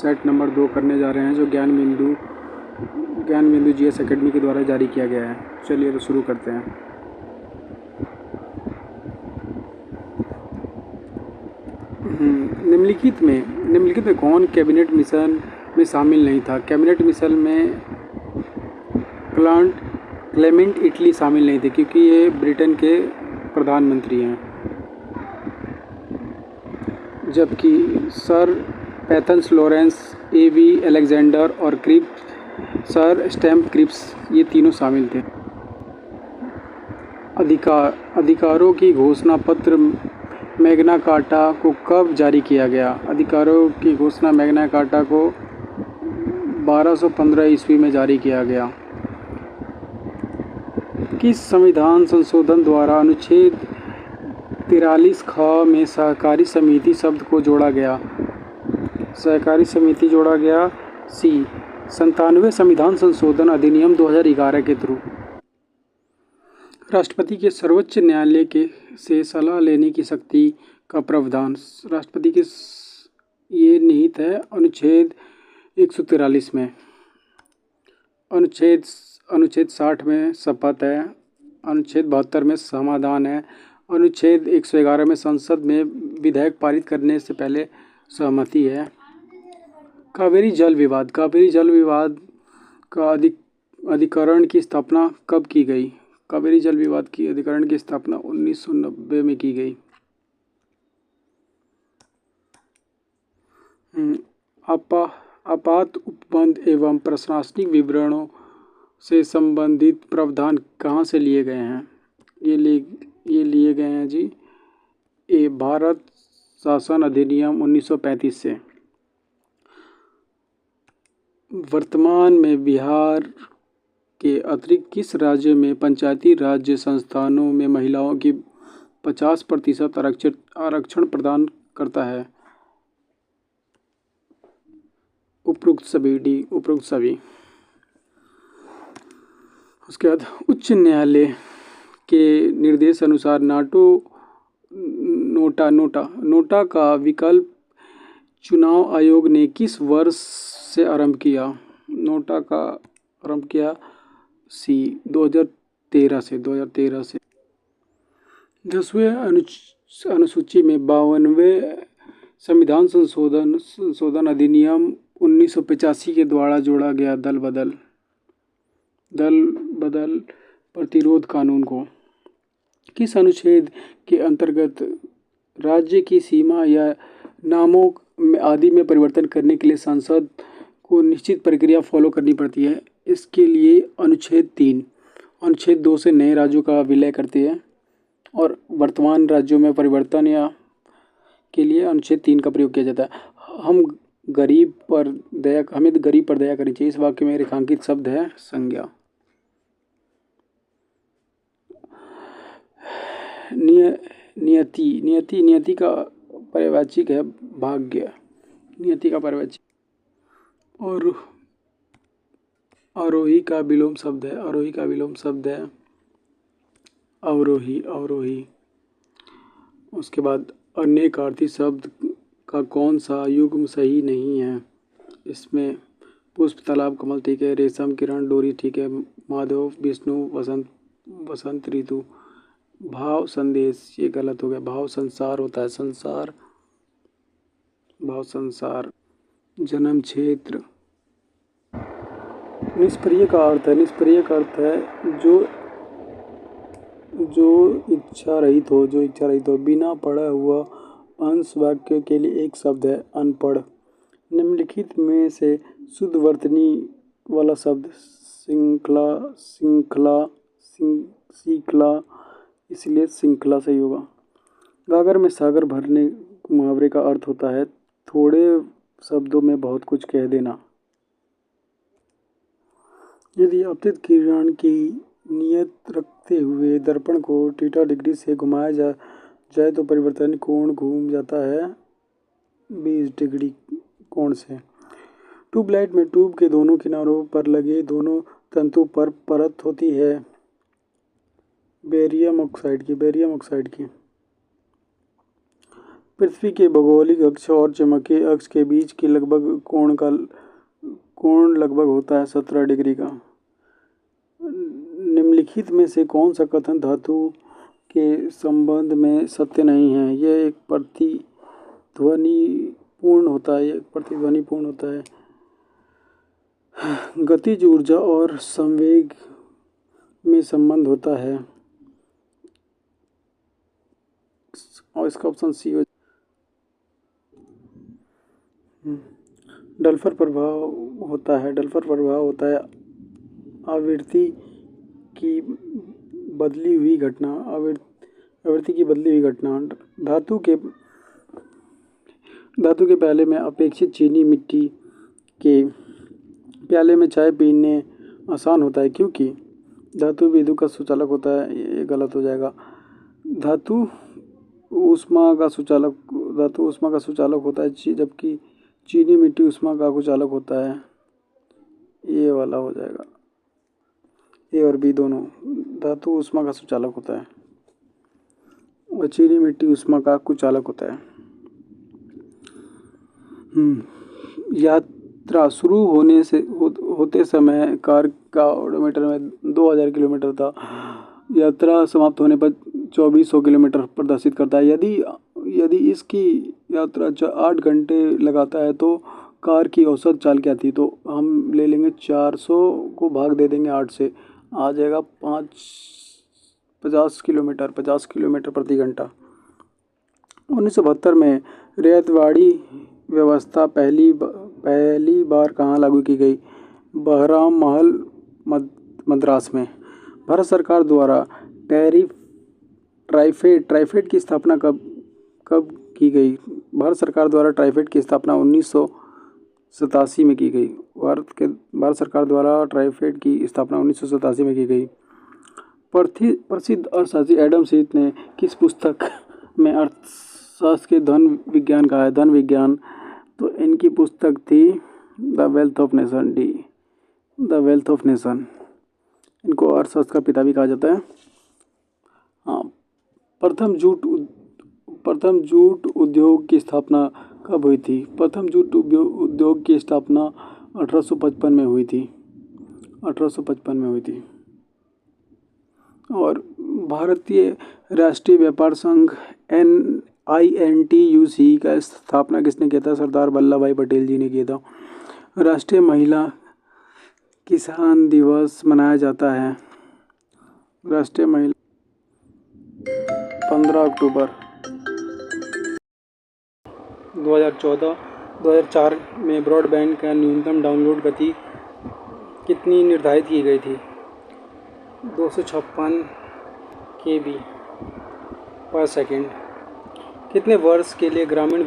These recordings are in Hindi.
सेट नंबर 2 करने जा रहे हैं, जो ज्ञान बिंदु जीएस एकेडमी के द्वारा जारी किया गया है। चलिए तो शुरू करते हैं। निम्नलिखित में कौन कैबिनेट मिशन में शामिल नहीं था? कैबिनेट मिशन में क्लेमेंट इटली शामिल नहीं थे, क्योंकि ये ब्रिटेन के प्रधानमंत्री हैं। जबकि सर पैथन्स लॉरेंस, एवी अलेक्जेंडर और सर स्टैम्प क्रिप्स, ये तीनों शामिल थे। अधिकारों की घोषणा पत्र मैग्ना कार्टा को कब जारी किया गया? अधिकारों की घोषणा मैग्ना कार्टा को 1215 ईस्वी में जारी किया गया। किस संविधान संशोधन द्वारा अनुच्छेद 43 ख में सहकारी समिति शब्द को जोड़ा गया? सहकारी समिति जोड़ा गया सी 97 संविधान संशोधन अधिनियम 2011 के थ्रू। राष्ट्रपति के सर्वोच्च न्यायालय से सलाह लेने की शक्ति का प्रावधान राष्ट्रपति के ये निहित है अनुच्छेद 143 में। अनुच्छेद 60 में शपथ है। अनुच्छेद 72 में समाधान है। अनुच्छेद 111 में संसद में विधेयक पारित करने से पहले सहमति है। कावेरी जल विवाद का अधिकरण की स्थापना कब की गई? कावेरी जल विवाद की अधिकरण की स्थापना 1990 में की गई। आपात उपबंध एवं प्रशासनिक विवरणों से संबंधित प्रावधान कहाँ से लिए गए हैं? ये लिए गए हैं जी भारत शासन अधिनियम 1935 से। वर्तमान में बिहार के अतिरिक्त किस राज्य में पंचायती राज संस्थानों में महिलाओं की 50% आरक्षण प्रदान करता है? उपरोक्त सभी। उसके बाद उच्च न्यायालय के निर्देश अनुसार नोटा का विकल्प चुनाव आयोग ने किस वर्ष से आरंभ किया? नोटा का आरंभ किया सी 2013 से। 10वें अनुसूची में 52वें संविधान संशोधन अधिनियम 1985 के द्वारा जोड़ा गया दल बदल प्रतिरोध कानून को किस अनुच्छेद के अंतर्गत राज्य की सीमा या नामों आदि में परिवर्तन करने के लिए संसद को निश्चित प्रक्रिया फॉलो करनी पड़ती है? इसके लिए अनुच्छेद 3। अनुच्छेद 2 से नए राज्यों का विलय करती है और वर्तमान राज्यों में परिवर्तन के लिए अनुच्छेद 3 का प्रयोग किया जाता है। हमें गरीब पर दया करनी चाहिए। इस वाक्य में रेखांकित शब्द है संज्ञा। नियति का पर्यवाची है भाग्य। नियति का पर्यवाची। और आरोही का विलोम शब्द है अवरोही। उसके बाद अनेकार्थी शब्द का कौन सा युग्म सही नहीं है? इसमें पुष्प, तालाब, कमल ठीक है। रेशम, किरण, डोरी ठीक है। माधव, विष्णु, वसंत ऋतु। भाव, संदेश, ये गलत हो गया। भाव संसार होता है। भाव संसार। जन्म क्षेत्र। निष्क्रिय का अर्थ है जो इच्छा रहित हो। बिना पढ़ा हुआ अंश वाक्य के लिए एक शब्द है अनपढ़। निम्नलिखित में से शुद्ध वर्तनी वाला शब्द सीखला, इसलिए श्रृंखला सही होगा। गागर में सागर भरने मुहावरे का अर्थ होता है थोड़े शब्दों में बहुत कुछ कह देना। यदि आपतित किरण की नियत रखते हुए दर्पण को थीटा डिग्री से घुमाया जाए तो परिवर्तन कोण घूम जाता है 20 डिग्री कोण से। ट्यूबलाइट में ट्यूब के दोनों किनारों पर लगे दोनों तंतु पर परत होती है बेरियम ऑक्साइड की। पृथ्वी के भौगोलिक अक्ष और चुंबकीय अक्ष के बीच की लगभग कोण लगभग होता है 17 डिग्री का। निम्नलिखित में से कौन सा कथन धातु के संबंध में सत्य नहीं है? यह एक प्रतिध्वनिपूर्ण होता है। गतिज ऊर्जा और संवेग में संबंध होता है और इसका ऑप्शन सी हो। डल्फर प्रभाव होता है आवृत्ति की बदली हुई घटना। धातु के प्याले में अपेक्षित चीनी मिट्टी के प्याले में चाय पीने आसान होता है क्योंकि धातु विद्युत का सुचालक होता है। ये गलत हो जाएगा। धातु ऊष्मा का सुचालक होता है जबकि चीनी मिट्टी ऊष्मा का कुचालक होता है। ये वाला हो जाएगा। ए और बी दोनों। धातु ऊष्मा का सुचालक होता है और चीनी मिट्टी ऊष्मा का कुचालक होता है। यात्रा शुरू होते समय कार का ओडोमीटर में 2000 किलोमीटर था। यात्रा समाप्त होने पर 2400 किलोमीटर प्रदर्शित करता है। यदि इसकी यात्रा 8 घंटे लगाता है तो कार की औसत चाल क्या थी? तो हम ले लेंगे 400 को भाग दे देंगे 8 से, आ जाएगा 50 किलोमीटर प्रति घंटा। 1972 में रैयतवाड़ी व्यवस्था पहली बार कहाँ लागू की गई? बहराम महल मद्रास में। भारत सरकार द्वारा ट्राइफेड की स्थापना कब की गई? भारत सरकार द्वारा ट्राइफेड की स्थापना 1987 में की गई। भारत सरकार द्वारा ट्राइफेड की स्थापना 1987 में की गई। प्रसिद्ध अर्थशास्त्री एडम स्मिथ ने किस पुस्तक में अर्थशास्त्र के धन विज्ञान कहा है? धन विज्ञान। तो इनकी पुस्तक थी the wealth of nation, D, the wealth of nation. इनको अर्थशास्त्र का पिता भी कहा जाता है। हाँ, प्रथम जूट उद्योग की स्थापना कब हुई थी? प्रथम जूट उद्योग की स्थापना 1855 में हुई थी। और भारतीय राष्ट्रीय व्यापार संघ INTUC का स्थापना किसने किया था? सरदार वल्लभ भाई पटेल जी ने किया था। राष्ट्रीय महिला किसान दिवस मनाया जाता है। राष्ट्रीय महिला 15 अक्टूबर। 2004 में ब्रॉडबैंड का न्यूनतम डाउनलोड गति कितनी निर्धारित की गई थी? 256 KB पर सेकेंड। कितने वर्ष के लिए ग्रामीण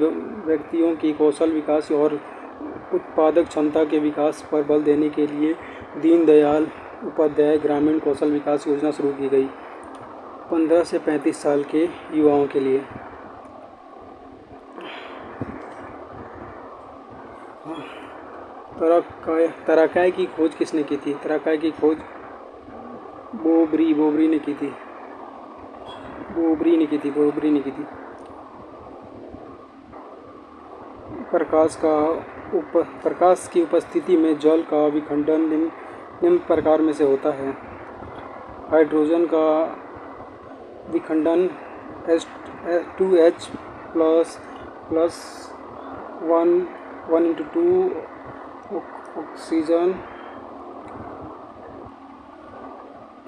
व्यक्तियों की कौशल विकास और उत्पादक क्षमता के विकास पर बल देने के लिए दीनदयाल उपाध्याय ग्रामीण कौशल विकास योजना शुरू की गई? 15 से 35 साल के युवाओं के लिए। तराकाई की खोज किसने की थी? तराकाई की खोज बोबरी ने की थी। प्रकाश की उपस्थिति में जल का विखंडन निम्न प्रकार में से होता है। हाइड्रोजन का विखंडन H2H प्लस 1:2 ऑक्सीजन।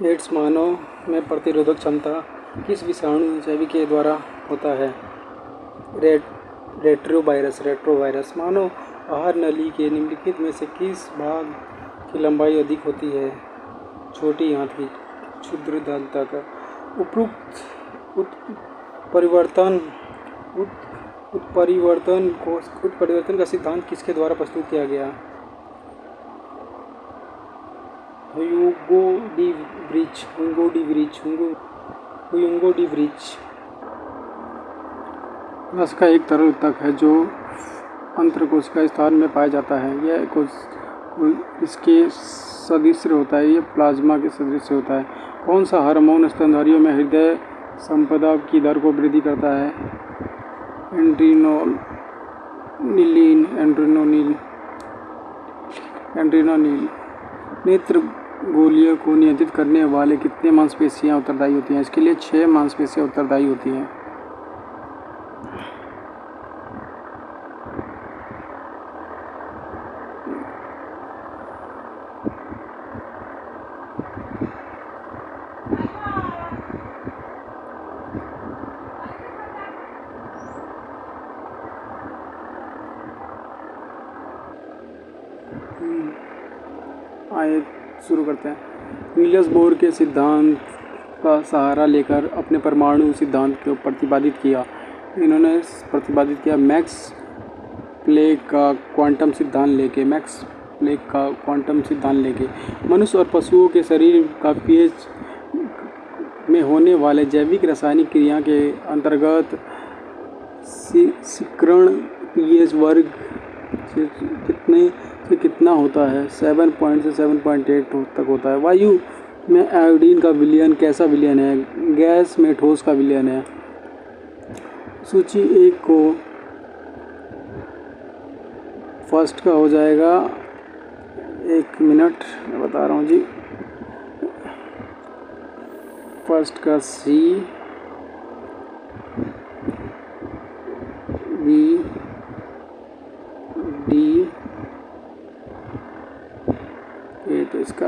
एड्स मानव में प्रतिरोधक क्षमता किस विषाणु HIV के द्वारा होता है? रेट्रोवायरस। मानव आहार नली के निम्नलिखित में से किस भाग की लंबाई अधिक होती है? छोटी आंत की क्षुद्रदांता का। उपरोक्त उत्परिवर्तन का सिद्धांत किसके द्वारा प्रस्तुत किया गया? Hugo de Vries. रस का एक तरल ऊतक है जो अंतरकोशिका स्थान में पाया जाता है। यह इसके सदृश होता है। यह प्लाज्मा के सदृश होता है। कौन सा हार्मोन स्तनधारियों में हृदय संपदा की दर को वृद्धि करता है? एड्रेनालिन नेत्र गोलियों को नियंत्रित करने वाले कितने मांसपेशियां उत्तरदायी होती हैं? इसके लिए 6 मांसपेशियां उत्तरदायी होती हैं। आइए शुरू करते हैं। नील्स बोर के सिद्धांत का सहारा लेकर अपने परमाणु सिद्धांत को प्रतिपादित किया। इन्होंने प्रतिपादित किया मैक्स प्लैंक का क्वांटम सिद्धांत लेके मनुष्य और पशुओं के शरीर का पीएच में होने वाले जैविक रासायनिक क्रिया के अंतर्गत सिकुड़न पीएच वर्ग से कितना होता है? 7 से 7.8 तक होता है। वायु में आयोडीन का विलयन कैसा विलयन है? गैस में ठोस का विलयन है। सूची 1 को फर्स्ट का हो जाएगा, 1 मिनट मैं बता रहा हूँ जी। फर्स्ट का सी बी डी ए, तो इसका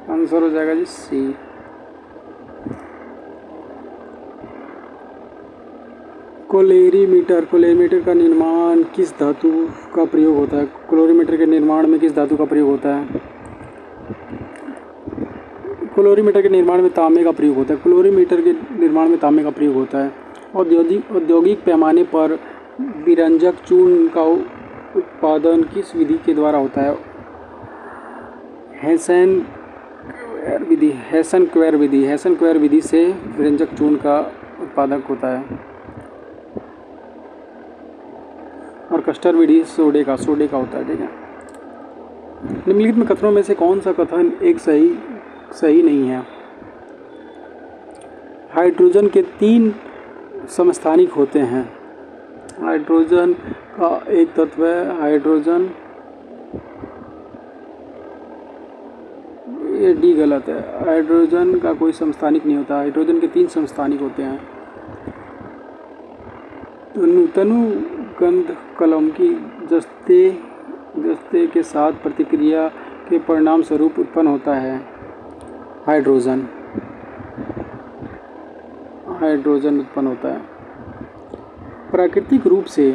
आंसर हो जाएगा जी सी। कोलेरीमीटर का निर्माण किस धातु का प्रयोग होता है? कोलोरीमीटर के निर्माण में किस धातु का प्रयोग होता है? कोलोरीमीटर के निर्माण में तांबे का प्रयोग होता है। कोलोरीमीटर के निर्माण में तांबे का प्रयोग होता है। औद्योगिक पैमाने पर विरंजक चूर्ण का उत्पादन किस विधि के द्वारा होता है? हेसेन-क्वेर विधि से विरंजक चूर्ण का उत्पादक होता है। और कस्टर विधि सोडे का होता है। ठीक है। निम्नलिखित में कथनों में से कौन सा कथन एक सही नहीं है? हाइड्रोजन के 3 समस्थानिक होते हैं। हाइड्रोजन का एक तत्व है हाइड्रोजन, ये डी गलत है। हाइड्रोजन का कोई समस्थानिक नहीं होता। हाइड्रोजन के 3 समस्थानिक होते हैं। तनु गंध कलम की जस्ते के साथ प्रतिक्रिया के परिणाम स्वरूप उत्पन्न होता है हाइड्रोजन उत्पन्न होता है। प्राकृतिक रूप से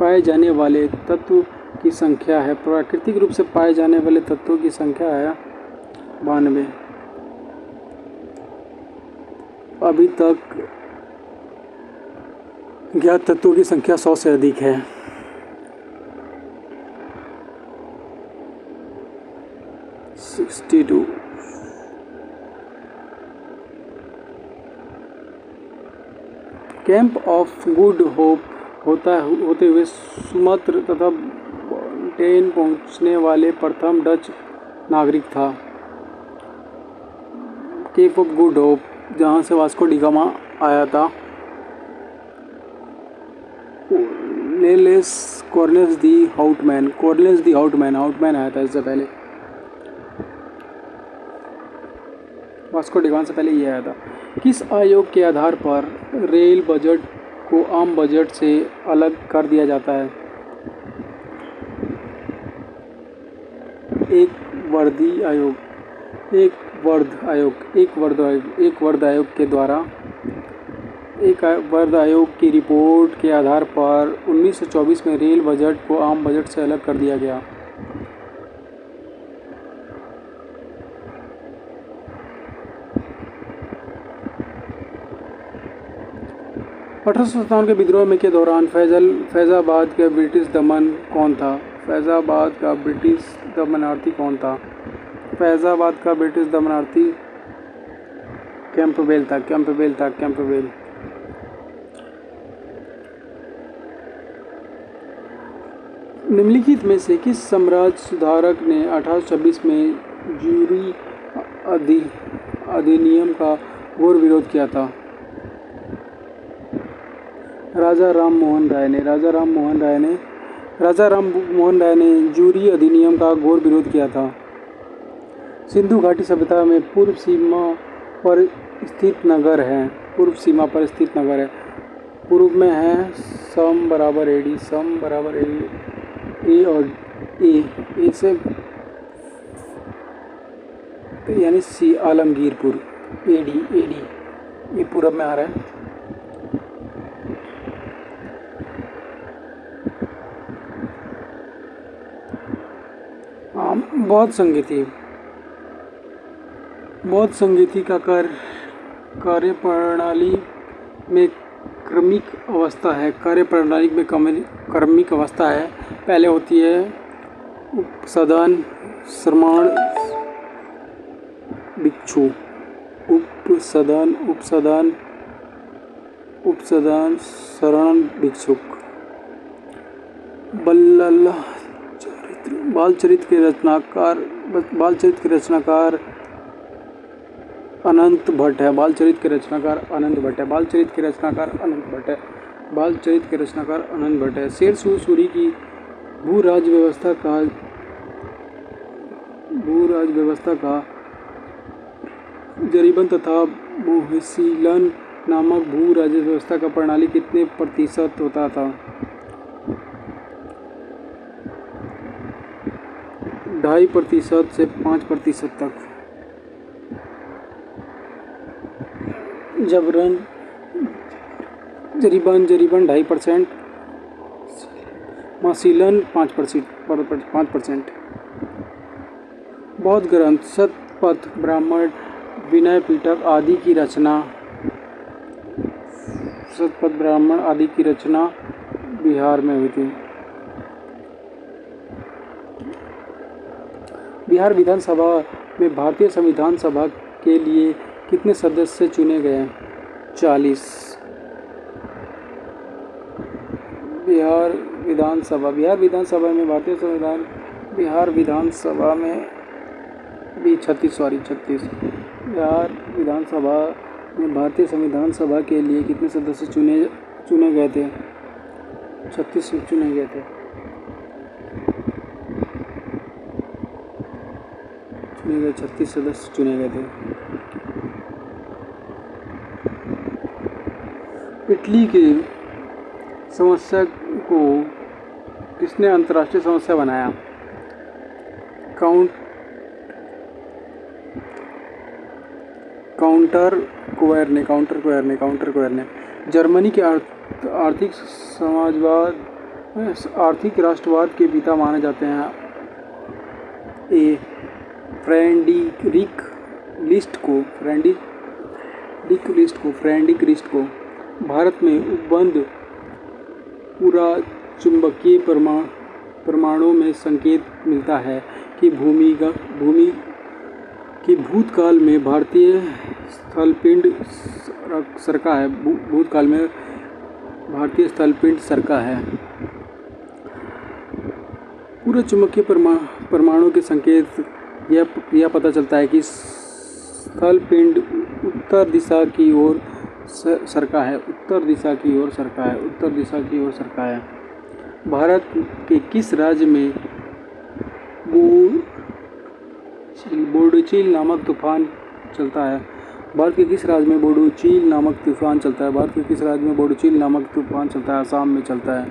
पाए जाने वाले तत्व की संख्या है। 92। अभी तक ज्ञात तत्वों की संख्या 100 से अधिक है। 62। कैंप ऑफ गुड होप होते हुए सुमत्र तथा ब्रिटेन पहुंचने वाले प्रथम डच नागरिक था। केप ऑफ गुड होप, जहां से वास्को डी गामा आया था। कॉर्नेलियस दी हाउटमैन आया था इससे पहले। वास्को डी गामा से पहले ये आया था। किस आयोग के आधार पर रेल बजट को आम बजट से अलग कर दिया जाता है? एक वर्ध आयोग की रिपोर्ट के आधार पर 1924 में रेल बजट को आम बजट से अलग कर दिया गया। अठारह के विद्रोह के दौरान फैजाबाद का ब्रिटिश दमन कौन था? फैजाबाद का ब्रिटिश दमनार्थी कौन था? फैजाबाद का ब्रिटिश दमनार्थी कैंपबेल था। निम्नलिखित में से किस साम्राज्य सुधारक ने 1826 में ज्यूरी अधिनियम का घोर विरोध किया था? राजा राम मोहन राय ने जूरी अधिनियम का घोर विरोध किया था। सिंधु घाटी सभ्यता में पूर्व सीमा पर स्थित नगर है। पूर्व में है सम बराबर एडी, ए और ए से यानी सी आलमगीरपुर, एडी ये पूरब में आ रहा है। बौद्ध संगीति का कार्यप्रणाली में क्रमिक अवस्था है। पहले होती है उपसदन, श्रमण, भिक्षु। उपसदन शरण भिक्षुक। बाल चरित्र के रचनाकार अनंत भट्ट है। शेर सूरी की भू राज व्यवस्था का जरीबन तथा मोहसीलन नामक भू राज्य व्यवस्था का प्रणाली कितने प्रतिशत होता था? 2.5% से 5% तक। जरीबन 2.5%, मोहसीलन 5%। बौद्ध ग्रंथ शतपथ ब्राह्मण, विनय पिटक आदि की रचना बिहार में हुई थी। बिहार विधानसभा में भारतीय संविधान सभा के लिए कितने सदस्य चुने गए? 40। बिहार विधानसभा में भारतीय संविधान बिहार विधानसभा में 36। बिहार विधानसभा में भारतीय संविधान सभा के लिए कितने सदस्य चुने गए थे? 36 चुने गए थे। 36 सदस्य चुने गए थे। इटली की समस्या को किसने अंतर्राष्ट्रीय समस्या बनाया? काउंटर क्वेर ने। जर्मनी के आर्थिक राष्ट्रवाद के पिता माने जाते हैं। ए फ्रेडरिक लिस्ट को। भारत में उपबंध पूरा चुंबकीय परमाणु में संकेत मिलता है कि भूतकाल में भारतीय स्थलपिंड सरका है। पूरा चुंबकीय परमाणु के संकेत यह पता चलता है कि स्थलपिंड उत्तर दिशा की ओर सरका है। भारत के किस राज्य में बोडोचील नामक तूफान चलता है? भारत के किस राज्य में बोडोचील नामक तूफान चलता है? असम में चलता है।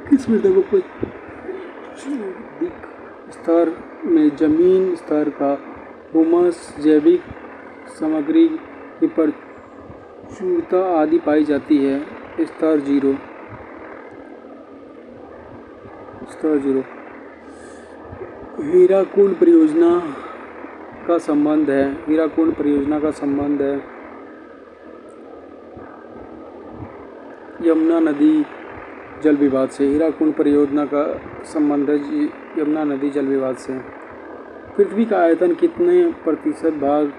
किस मृदा को स्तर में जमीन स्तर का हुमस, जैविक सामग्री की प्रचुरता आदि पाई जाती है? स्तर 0। हीराकुंड परियोजना का संबंध है यमुना नदी जल विवाद से। हीराकुंड परियोजना का संबंध है यमुना नदी जल विवाद से। पृथ्वी का आयतन कितने प्रतिशत भाग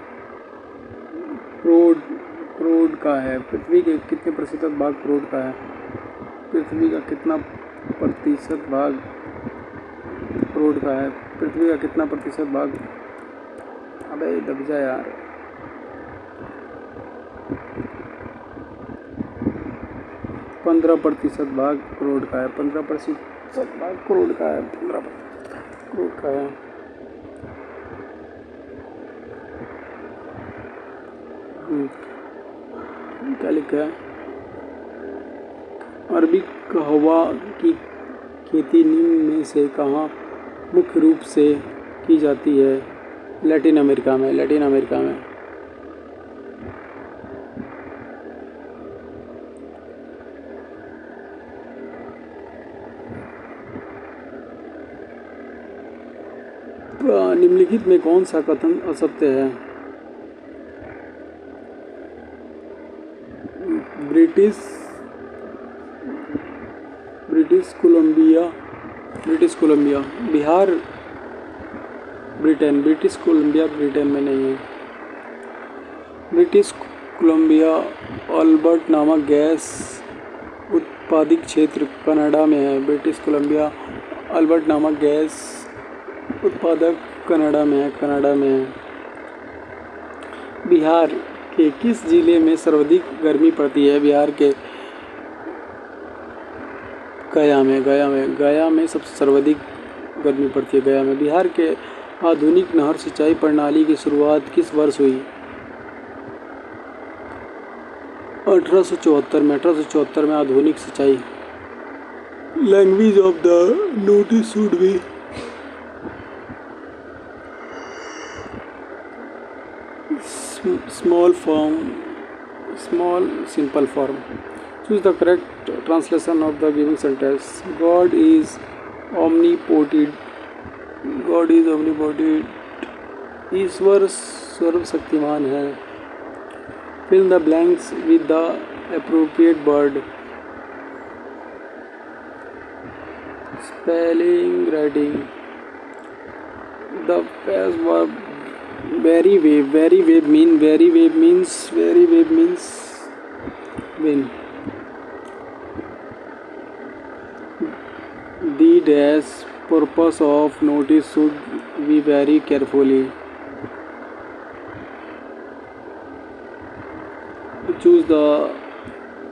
करोड़ का है? पृथ्वी के कितने प्रतिशत भाग करोड़ का है? पृथ्वी का कितना प्रतिशत भाग करोड़ का है? अबे दब जा यार। 15% भाग करोड़ का है। 15% भाग करोड़ का है। 15% करोड़ का है। क्या लिखा है? अरबी कहवा की खेती निम्न में से कहाँ मुख्य रूप से की जाती है? लैटिन अमेरिका में। लैटिन अमेरिका में। निम्नलिखित में कौन सा कथन असत्य है? British Columbia Bihar Britain. British Columbia Britain में नहीं है। ब्रिटिश कोलंबिया अल्बर्ट नामक गैस उत्पादित क्षेत्र कनाडा में है। ब्रिटिश कोलंबिया अल्बर्ट नामक गैस उत्पादक कनाडा में है। कनाडा में है। बिहार के किस जिले में सर्वाधिक गर्मी पड़ती है? बिहार के गया में सबसे सर्वाधिक गर्मी पड़ती है। गया में। बिहार के आधुनिक नहर सिंचाई प्रणाली की शुरुआत किस वर्ष हुई? 1874 में। 1874 में आधुनिक सिंचाई। Language of the notice should be small simple form. Choose the correct translation of the given sentence. God is omnipotent. God is omnipotent. ईश्वर सर्वशक्तिमान है। Fill the blanks with the appropriate word. Spelling, writing. The past verb very wave means win. The dash purpose of notice should be very carefully. Choose the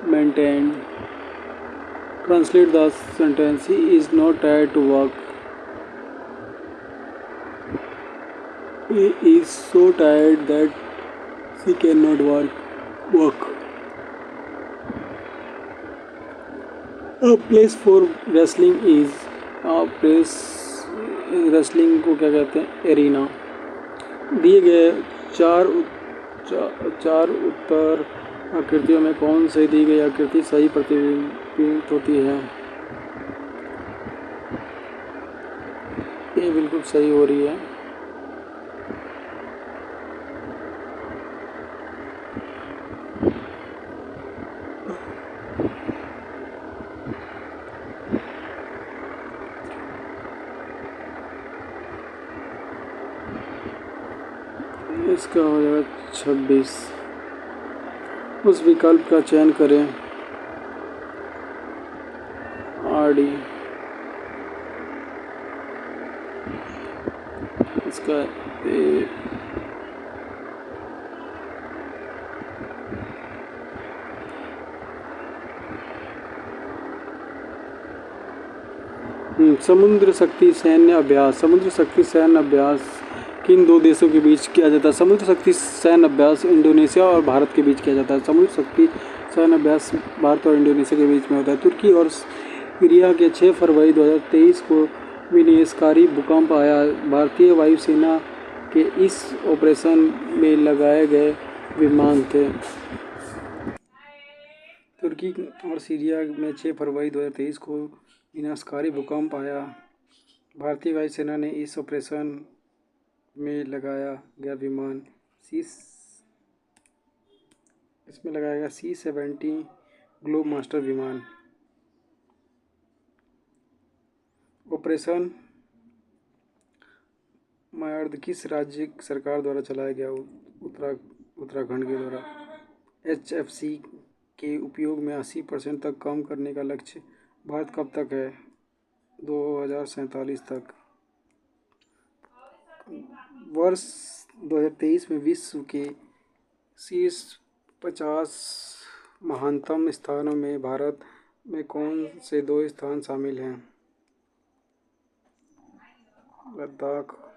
maintained. Translate the sentence. He is not tired to work. He is so tired that she cannot work. A place for wrestling is. A place wrestling को क्या कहते हैं? एरिना। दिए गए चार उत्तर आकृतियों में कौन से दी गई आकृति सही प्रतिबिंबित होती है? ये बिल्कुल सही हो रही है। इसका हो जाएगा 26। उस विकल्प का चयन करें। आरडी। इसका समुद्र शक्ति सैन्य अभ्यास किन दो देशों के बीच किया जाता है? समुद्र शक्ति सैन्य अभ्यास इंडोनेशिया और भारत के बीच किया जाता है। समुद्र शक्ति सैन्य अभ्यास भारत और इंडोनेशिया के बीच में होता है। तुर्की और सीरिया के 6 फरवरी 2023 को विनाशकारी भूकंप आया। भारतीय वायुसेना के इस ऑपरेशन में लगाए गए विमान थे। तुर्की और सीरिया में 6 फरवरी 2023 को विनाशकारी भूकंप आया। भारतीय वायुसेना ने इस ऑपरेशन में लगाया गया विमान इसमें लगाया गया C-70 ग्लोब मास्टर विमान। ऑपरेशन मायार्द किस राज्य सरकार द्वारा चलाया गया? उत्तराखंड के द्वारा। HFC के उपयोग में 80% तक कम करने का लक्ष्य भारत कब तक है? 2047 तक। वर्ष 2023 में विश्व के शीर्ष 50 महानतम स्थानों में भारत में कौन से दो स्थान शामिल हैं? लद्दाख